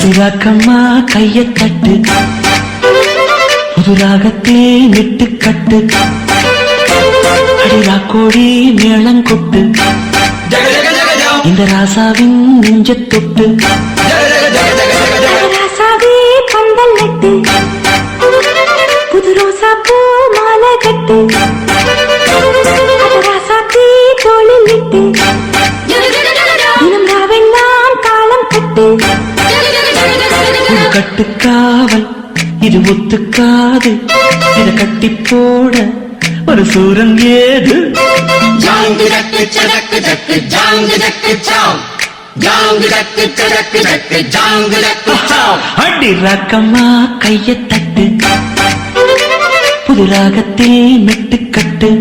அடிராக்கம்மா கைய தட்டு, புதுராகத்தே நெட்டு கட்டு, அடிராக்கோடி மேளங்கொட்டு, இந்த ராசாவின் நெஞ்ச தொட்டு, ராசாவே பந்தல் நட்டு, புது ரோசா பூ மாலை கட்டு, ராசாத்தி தோளில் விட்டு, தினம் ராவெல்லாம் காலம் கட்டு. ஒரு கட்டுக்காவல் இது ஒத்துக்காது, இத கட்டி போட ஒரு சூரன் ஏது. ஜாங்கு ஜக்கு சடக்கு ஜக்கு ஜாங்கு ஜக்கு சாம், ஜாங்கு ஜக்கு சடக்கு ஜக்கு ஜாங்கு ஜக்கு சாம். அடிராக்கம்மா கைய தட்டு, புதுராகத்தே மெட்டு கட்டு.